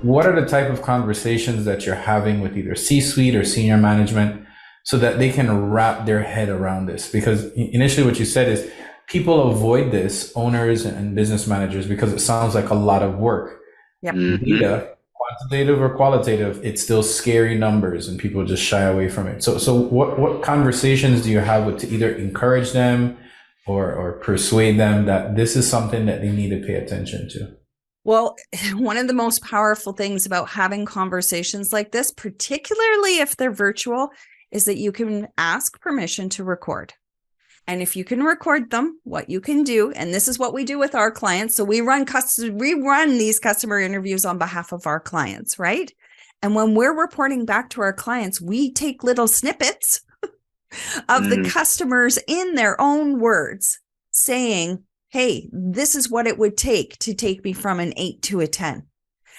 what are the type of conversations that you're having with either C-suite or senior management so that they can wrap their head around this? Because initially what you said is people avoid this, owners and business managers, because it sounds like a lot of work. Yep. Data, quantitative or qualitative, it's still scary numbers and people just shy away from it. So what conversations do you have with to either encourage them or persuade them that this is something that they need to pay attention to? Well, one of the most powerful things about having conversations like this, particularly if they're virtual, is that you can ask permission to record. And if you can record them, what you can do, and this is what we do with our clients. So we run these customer interviews on behalf of our clients, right? And when we're reporting back to our clients, we take little snippets of the customers in their own words saying, hey, this is what it would take to take me from an 8 to a 10.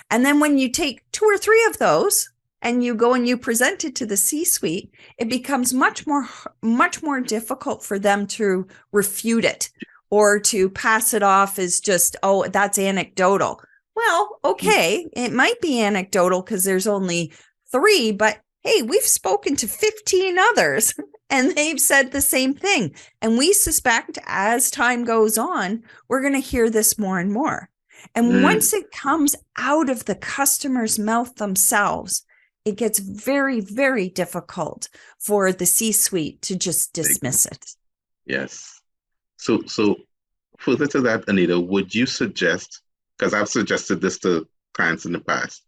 And then when you take 2 or 3 of those and you go and you present it to the C-suite, it becomes much more difficult for them to refute it or to pass it off as just, oh, that's anecdotal. Well, okay, it might be anecdotal because there's only 3, but hey, we've spoken to 15 others and they've said the same thing. And we suspect as time goes on, we're going to hear this more and more. And once it comes out of the customer's mouth themselves, it gets very, very difficult for the C-suite to just dismiss it. Yes. So further to that, Anita, would you suggest, because I've suggested this to clients in the past,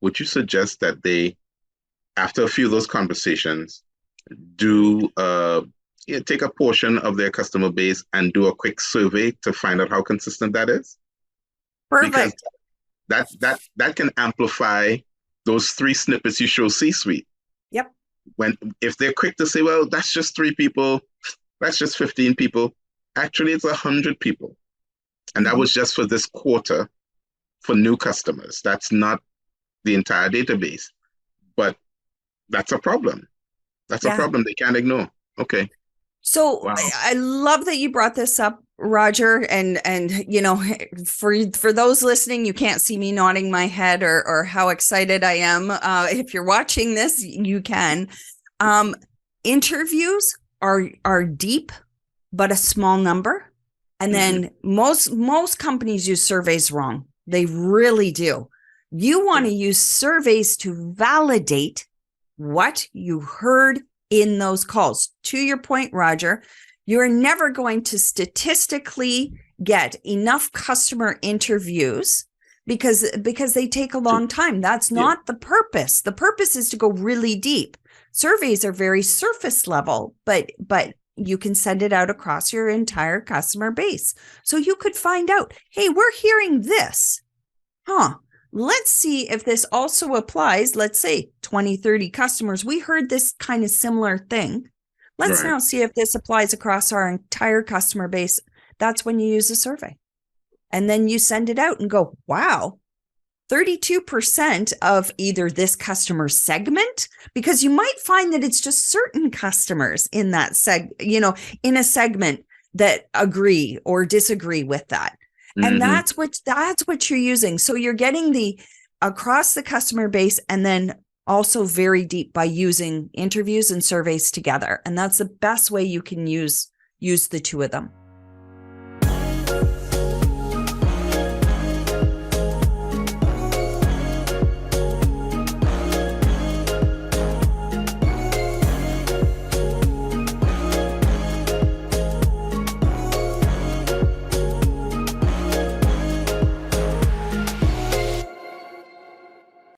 would you suggest that they, after a few of those conversations, do take a portion of their customer base and do a quick survey to find out how consistent that is? Perfect. Because that can amplify those 3 snippets you show C-suite. Yep. If they're quick to say, well, that's just 3 people, that's just 15 people. Actually, it's 100 people. And that was just for this quarter for new customers. That's not the entire database. But that's a problem. That's a problem they can't ignore. Okay. So wow. I love that you brought this up, Roger. And you know, for those listening, you can't see me nodding my head or how excited I am. If you're watching this, you can. Interviews are deep, but a small number. And then most companies use surveys wrong. They really do. You want to use surveys to validate what you heard in those calls. To your point, Roger, you're never going to statistically get enough customer interviews because they take a long time. That's not the purpose. The purpose is to go really deep. Surveys are very surface level, but you can send it out across your entire customer base. So you could find out, hey, we're hearing this. Let's see if this also applies. Let's say 20, 30 customers. We heard this kind of similar thing. Let's now see if this applies across our entire customer base. That's when you use a survey. And then you send it out and go, wow, 32% of either this customer segment, because you might find that it's just certain customers in that in a segment that agree or disagree with that. And that's what you're using. So you're getting the across the customer base and then also very deep by using interviews and surveys together. And that's the best way you can use the 2 of them.